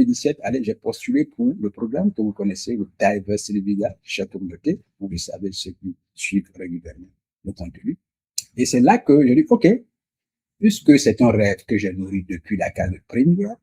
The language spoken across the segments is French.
2017, allez, j'ai postulé pour le programme que vous connaissez, le Diversity Visa chez Communauté. Vous le savez, ceux qui suivent régulièrement le contenu. Et c'est là que j'ai dit, OK, puisque c'est un rêve que j'ai nourri depuis la case primaire,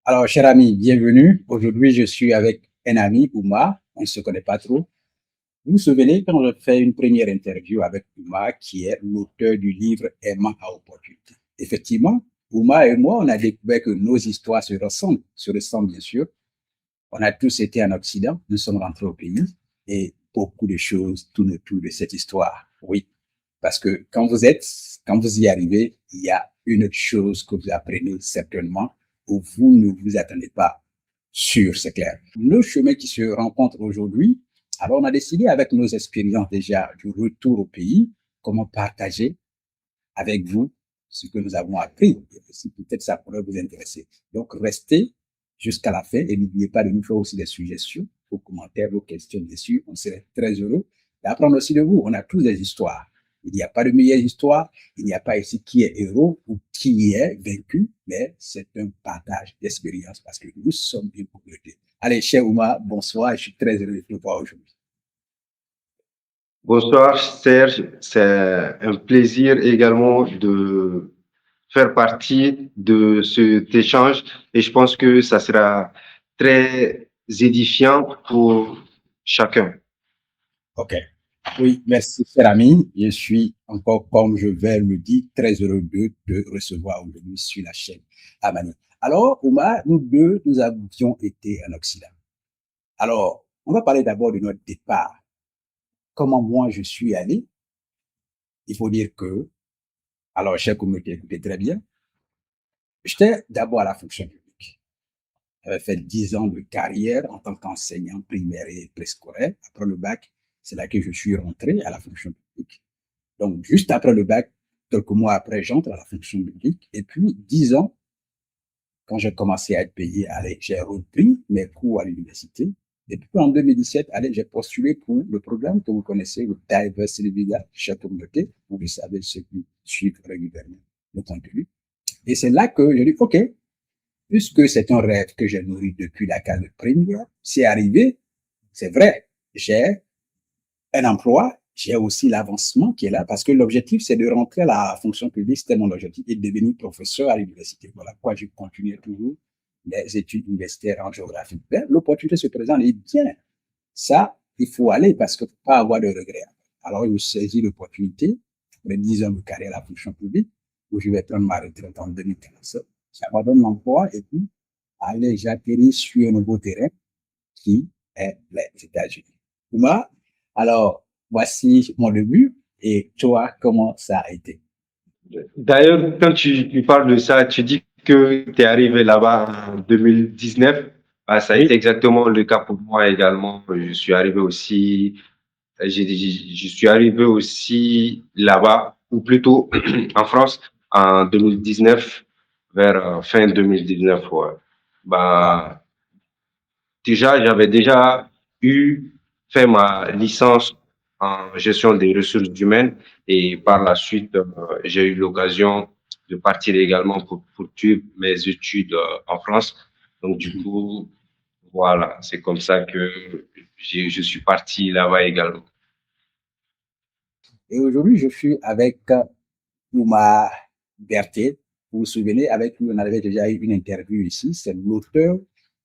alors, cher ami, bienvenue. Aujourd'hui, je suis avec un ami, Ouma. On ne se connaît pas trop. Vous vous souvenez quand je fais une première interview avec Ouma, qui est l'auteur du livre Aimant à opportunité. Effectivement, Ouma et moi, on a découvert que nos histoires se ressemblent bien sûr. On a tous été en Occident, nous sommes rentrés au pays et beaucoup de choses tournent autour de cette histoire. Oui, parce que quand vous y arrivez, il y a une autre chose que vous apprenez certainement où vous ne vous attendez pas. Sûr, c'est clair. Nos chemins qui se rencontrent aujourd'hui, alors on a décidé avec nos expériences déjà du retour au pays, comment partager avec vous ce que nous avons appris. Si peut-être ça pourrait vous intéresser. Donc, restez jusqu'à la fin et n'oubliez pas de nous faire aussi des suggestions, vos commentaires, vos questions dessus. On serait très heureux d'apprendre aussi de vous. On a tous des histoires. Il n'y a pas de meilleure histoire. Il n'y a pas ici qui est héros ou qui est vaincu, mais c'est un partage d'expérience parce que nous sommes une communauté. Allez, cher Ouma, bonsoir. Je suis très heureux de te voir aujourd'hui. Bonsoir Serge, c'est un plaisir également de faire partie de cet échange et je pense que ça sera très édifiant pour chacun. OK. Oui, merci, cher ami. Je suis encore, comme je vais le dire, très heureux de te recevoir aujourd'hui sur la chaîne Amani. Alors, Ouma, nous deux, nous avions été en Occident. Alors, on va parler d'abord de notre départ. Comment moi je suis allé. Il faut dire que, alors, chers communauté, écoutez très bien, j'étais d'abord à la fonction publique. J'avais fait 10 ans de carrière en tant qu'enseignant primaire et préscolaire. Après le bac, c'est là que je suis rentré à la fonction publique. Donc, juste après le bac, quelques mois après, j'entre à la fonction publique. Et puis, 10 ans, quand j'ai commencé à être payé, allez, j'ai repris mes cours à l'université. Et puis, en 2017, allez, j'ai postulé pour le programme que vous connaissez, le Diversity Visa chez Communauté. Vous le savez, ceux qui suivent régulièrement le contenu. Et c'est là que j'ai dit, OK, puisque c'est un rêve que j'ai nourri depuis la case primaire, c'est arrivé, c'est vrai, j'ai un emploi, j'ai aussi l'avancement qui est là parce que l'objectif, c'est de rentrer à la fonction publique, c'était mon objectif, et de devenir professeur à l'université. Voilà pourquoi je continue toujours les études universitaires en géographie. Ben, l'opportunité se présente et bien, ça, il faut aller parce que pas avoir de regrets. Alors, je saisis l'opportunité, après 10 ans de carrière à la fonction publique, où je vais prendre ma retraite en 2015. J'abandonne l'emploi et puis, allez, j'atterris sur un nouveau terrain qui est les États-Unis. Moi, alors, voici mon début. Et toi, comment ça a été? D'ailleurs, quand tu parles de ça, tu dis que tu es arrivé là-bas en 2019. Ah, ça a été Oui. exactement le cas pour moi également. Je suis arrivé aussi, je suis arrivé aussi là-bas, ou plutôt en France, en 2019, vers fin 2019. Ouais. Ah, Bah, déjà, j'avais déjà fait ma licence en gestion des ressources humaines et par la suite, j'ai eu l'occasion de partir également pour poursuivre mes études en France. Donc, du mhm. coup, voilà, c'est comme ça que je suis parti là-bas également. Et aujourd'hui, je suis avec Ouma Berthet. Vous vous souvenez, avec lui, on avait déjà eu une interview ici. C'est l'auteur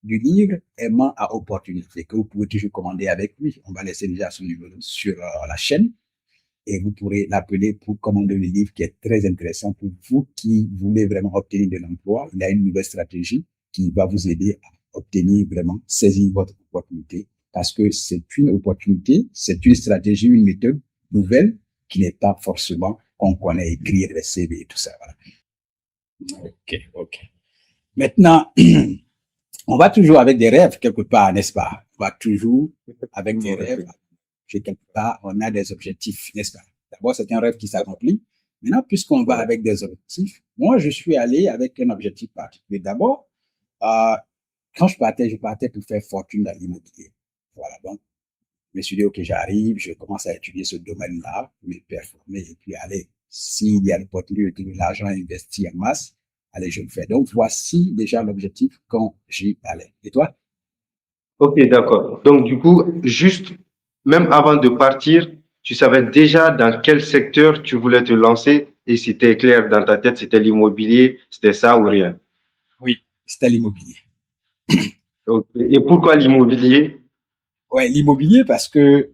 du livre Aimant à opportunité que vous pouvez toujours commander avec lui. On va laisser déjà son numéro sur la chaîne et vous pourrez l'appeler pour commander le livre qui est très intéressant pour vous qui voulez vraiment obtenir de l'emploi. Il a une nouvelle stratégie qui va vous aider à obtenir vraiment, saisir votre opportunité parce que c'est une opportunité, c'est une stratégie, une méthode nouvelle qui n'est pas forcément qu'on connaît écrire les CV et tout ça. Voilà. OK, OK. Maintenant, on va toujours avec des rêves quelque part, n'est-ce pas? On va toujours avec des rêves. Chez quelque part, on a des objectifs, n'est-ce pas? D'abord, c'est un rêve qui s'accomplit. Maintenant, puisqu'on va avec des objectifs, moi, je suis allé avec un objectif particulier. D'abord, quand je partais pour faire fortune dans l'immobilier. Voilà. Donc, Je me suis dit, OK, j'arrive, je commence à étudier ce domaine-là, me performer, et puis allez, s'il y a l'opportunité de l'argent investi en masse, allez, je le fais. Donc, voici déjà l'objectif quand j'y allais. Et toi? Ok, d'accord. Donc, du coup, juste, même avant de partir, tu savais déjà dans quel secteur tu voulais te lancer et c'était clair dans ta tête, c'était l'immobilier, c'était ça ou rien. Oui, c'était l'immobilier. Ok. Et pourquoi l'immobilier? Ouais, l'immobilier parce que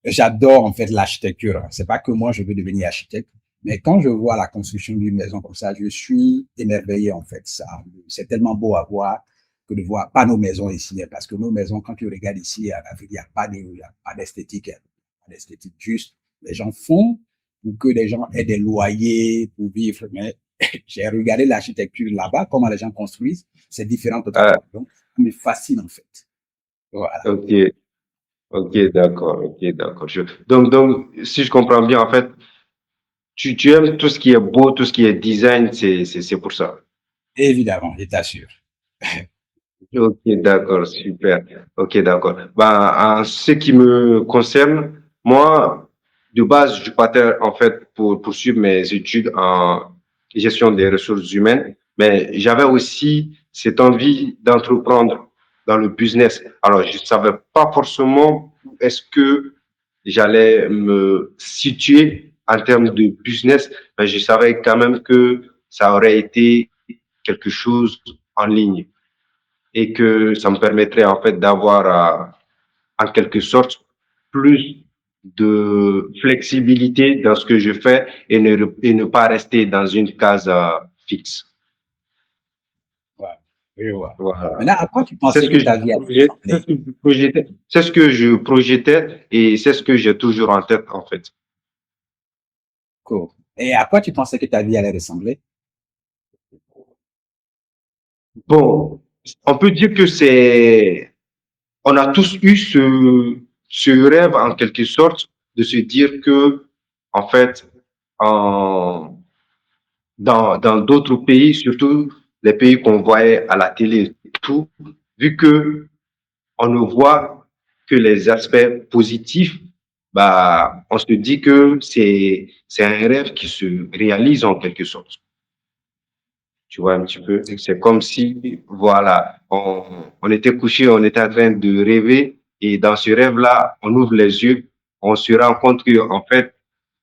j'adore en fait l'architecture. C'est pas que moi je veux devenir architecte, mais quand je vois la construction d'une maison comme ça, je suis émerveillé en fait. Ça, c'est tellement beau à voir que de voir pas nos maisons ici, hein, parce que nos maisons, quand tu regardes ici en Afrique, il y a pas d'esthétique, hein, pas d'esthétique. Juste, les gens font pour que les gens aient des loyers pour vivre. Mais j'ai regardé l'architecture là-bas, comment les gens construisent, c'est différent Ah, totalement. Donc, ça me fascine en fait. Voilà. ok, ok, d'accord, ok, d'accord. Donc, si je comprends bien, en fait, tu aimes tout ce qui est beau, tout ce qui est design, c'est pour ça. Évidemment, je t'assure. Ok, d'accord, super. Ok, d'accord. Ben, en ce qui me concerne, moi, de base, je partais en fait pour poursuivre mes études en gestion des ressources humaines, mais j'avais aussi cette envie d'entreprendre dans le business. Alors, je savais pas forcément où est-ce que j'allais me situer en termes de business, mais je savais quand même que ça aurait été quelque chose en ligne et que ça me permettrait en fait d'avoir en quelque sorte plus de flexibilité dans ce que je fais et ne pas rester dans une case fixe. Ouais, je vois. Voilà. Maintenant, à quoi tu C'est pensais ce que que je ta vie allait projetais, ressembler? c'est ce que je projetais et c'est ce que j'ai toujours en tête en fait. Cool. Et à quoi tu pensais que ta vie allait ressembler? Bon, on peut dire que on a tous eu ce rêve en quelque sorte de se dire que, en fait, en, dans d'autres pays, surtout les pays qu'on voyait à la télé et tout, vu que on ne voit que les aspects positifs, bah, on se dit que c'est un rêve qui se réalise en quelque sorte. Tu vois un petit peu, c'est comme si, voilà, on était couché, on était en train de rêver, et dans ce rêve-là, on ouvre les yeux, on se rend compte que, en fait,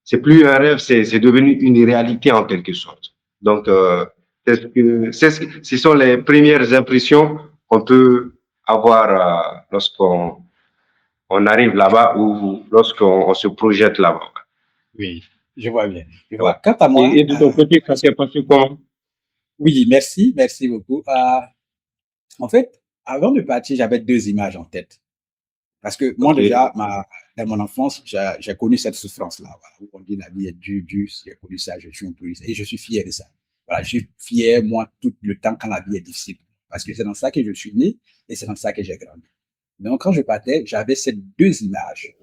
c'est plus un rêve, c'est devenu une réalité en quelque sorte. Donc, ce sont les premières impressions qu'on peut avoir lorsqu'on on arrive là-bas ou lorsqu'on on se projette là-bas. Oui, je vois bien. Je Ouais. vois. Quant à moi, Et de ton côté, ça s'est passé comment? oui, merci, merci beaucoup. En fait, avant de partir, j'avais deux images en tête. Parce que moi, Ok. déjà, dans mon enfance, j'ai connu cette souffrance-là. Voilà, où on dit la vie est dure, dure. J'ai connu ça, je suis un peu, et je suis fier de ça. Voilà, je suis fier, moi, tout le temps quand la vie est difficile. Parce que c'est dans ça que je suis né et c'est dans ça que j'ai grandi. Donc, quand je partais, j'avais ces deux images.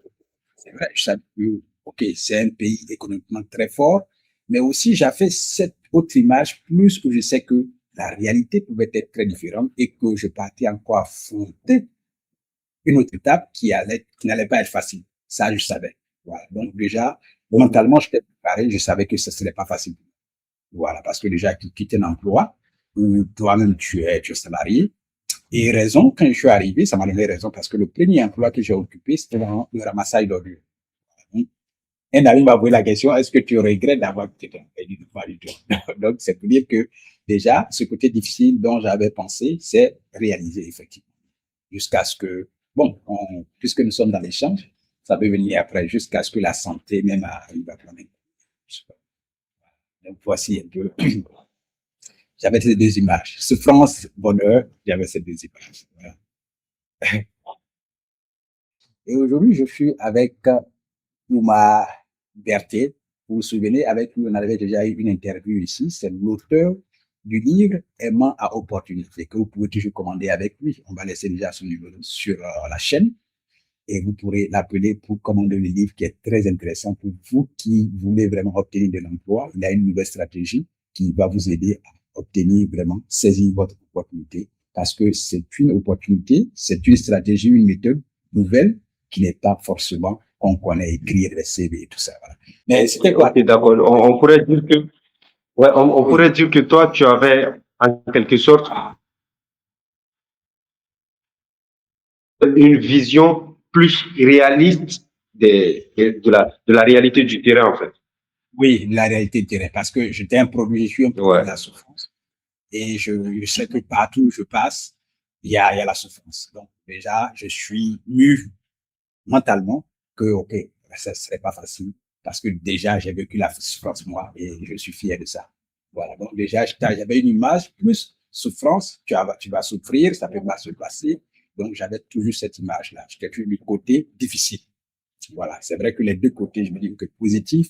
C'est vrai, je savais que, OK, c'est un pays économiquement très fort, mais aussi j'avais cette autre image, plus que je sais que la réalité pouvait être très différente et que je partais encore affronter une autre étape qui n'allait pas être facile. Ça, je savais. Voilà. Donc, déjà, mentalement, j'étais préparé, je savais que ce ne serait pas facile. Voilà. Parce que déjà, tu quittes un emploi où toi-même tu es salarié. Et raison, quand je suis arrivé, ça m'a donné raison parce que le premier emploi que j'ai occupé, c'était dans le ramassage d'ordures. Un ami m'a posé la question, est-ce que tu regrettes d'avoir quitté ton pays? Pas du tout. Donc, c'est pour dire que déjà, ce côté difficile dont j'avais pensé, c'est réalisé effectivement. Jusqu'à ce que, bon, puisque nous sommes dans l'échange, ça peut venir après, jusqu'à ce que la santé même arrive à quand même. Donc, voici un peu, j'avais ces deux images. Souffrance, bonheur, j'avais ces deux images. Voilà. Et aujourd'hui, je suis avec Oumar Berthet. Vous vous souvenez, avec lui, on avait déjà eu une interview ici. C'est l'auteur du livre Aimant à opportunité que vous pouvez toujours commander avec lui. On va laisser déjà son numéro sur la chaîne et vous pourrez l'appeler pour commander le livre qui est très intéressant pour vous qui voulez vraiment obtenir de l'emploi. Il a une nouvelle stratégie qui va vous aider à obtenir vraiment, saisir votre opportunité parce que c'est une opportunité, c'est une stratégie, une méthode nouvelle qui n'est pas forcément qu'on connaît écrire les CV et tout ça. Voilà. Mais c'était quoi? Ok, d'accord. On pourrait dire que, ouais, on Oui, pourrait dire que toi, tu avais en quelque sorte une vision plus réaliste de la réalité du terrain, en fait. oui, la réalité dirait, parce que j'étais un produit, je suis un produit de Ouais. la souffrance. Et je sais que partout où je passe, il y a la souffrance. Donc, déjà, je suis mu mentalement que, OK, ça ne serait pas facile parce que déjà, j'ai vécu la souffrance moi et je suis fier de ça. Voilà. Donc, déjà, j'avais une image plus souffrance, tu vas souffrir, ça peut mal se passer. Donc, j'avais toujours cette image-là. J'étais toujours du côté difficile. Voilà. C'est vrai que les deux côtés, je me dis que positif,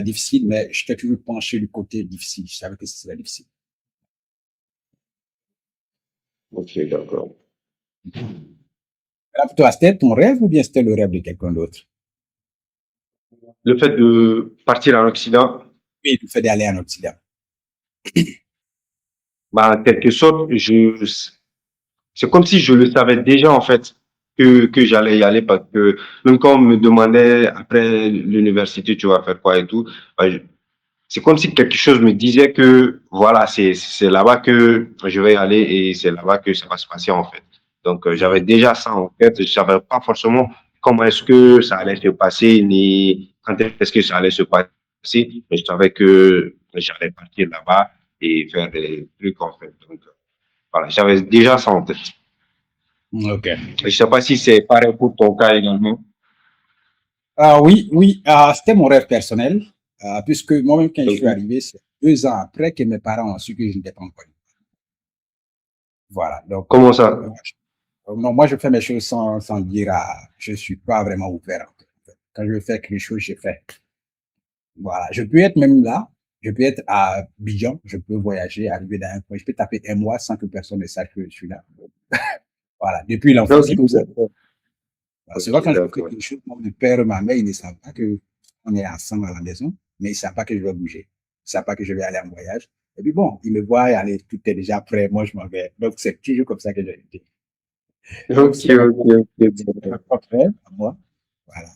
difficile, mais j'étais toujours penché du côté difficile. Je savais que ce serait difficile. Ok, d'accord. Alors, pour toi, c'était ton rêve ou bien c'était le rêve de quelqu'un d'autre? Le fait de partir en Occident, Oui, le fait d'aller en Occident. bah, en quelque sorte, c'est comme si je le savais déjà, en fait, que j'allais y aller parce que même quand on me demandait après l'université, tu vas faire quoi et tout, bah, c'est comme si quelque chose me disait que voilà, c'est là-bas que je vais aller et c'est là-bas que ça va se passer, en fait. Donc, j'avais Mhm. déjà ça en tête. Je savais pas forcément comment est-ce que ça allait se passer ni quand est-ce que ça allait se passer, mais je savais que j'allais partir là-bas et faire des trucs, en fait. Donc, voilà, j'avais déjà ça en tête. OK. Je sais pas si c'est pareil pour ton cas également. Ah oui, oui, c'était mon rêve personnel, puisque moi-même, quand je suis Ok. arrivé, c'est 2 ans après que mes parents ont su que je n'étais pas encore. Voilà. Donc, Comment ça? non, moi, je fais mes choses sans dire, je suis pas vraiment ouvert. En fait. Quand je veux faire quelque chose, je fais. Voilà. Je peux être même là, je peux être à Bijan, je peux voyager, arriver dans un coin, je peux taper un mois sans que personne ne sache que je suis là. Voilà. Depuis l'enfance, Ok, c'est comme ça. d'accord. C'est vrai, Ok, quand je fais d'accord. quelque chose, mon père et ma mère, ils ne savent pas que on est ensemble à la maison, mais ils ne savent pas que je vais bouger. Ils ne savent pas que je vais aller en voyage. Et puis bon, ils me voient aller, tout est déjà prêt, moi je m'en vais. Donc c'est toujours comme ça que j'ai été. Donc Ok, c'était mon ok. propre rêve à moi. Voilà.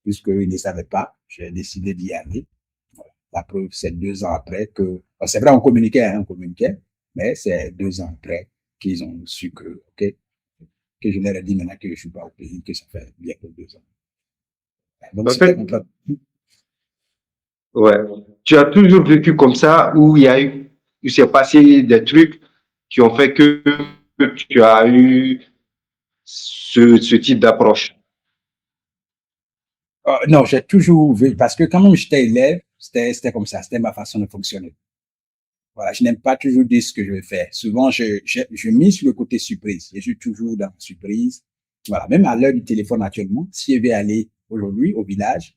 Puisqu'ils ne savaient pas, j'ai décidé d'y aller. Voilà. La preuve, c'est 2 ans après que, c'est vrai, on communiquait, mais c'est 2 ans après qu'ils ont su que, OK, que je leur ai dit maintenant que je ne suis pas au pays, que ça fait bientôt 2 ans. Donc, En c'était fait, mon plan. ouais. Tu as toujours vécu comme ça où il s'est passé des trucs qui ont fait que tu as eu ce type d'approche. Non, j'ai toujours vu, parce que quand même j'étais élève, c'était comme ça, c'était ma façon de fonctionner. Voilà, je n'aime pas toujours dire ce que je vais faire. Souvent, je mise sur le côté surprise. Je suis toujours dans la surprise. Voilà, même à l'heure du téléphone actuellement, si je vais aller aujourd'hui au village,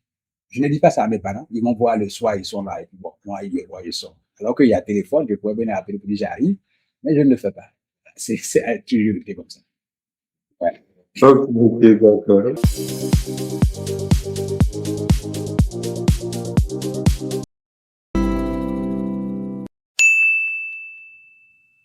je ne dis pas ça à mes parents. Ils vont voir le soir, ils sont là. Et puis bon, moi, ils me voient, ils sont. Alors qu'il y a téléphone, je pourrais venir appeler, puis j'arrive, mais je ne le fais pas. C'est toujours été comme ça. Ouais. Ok, d'accord.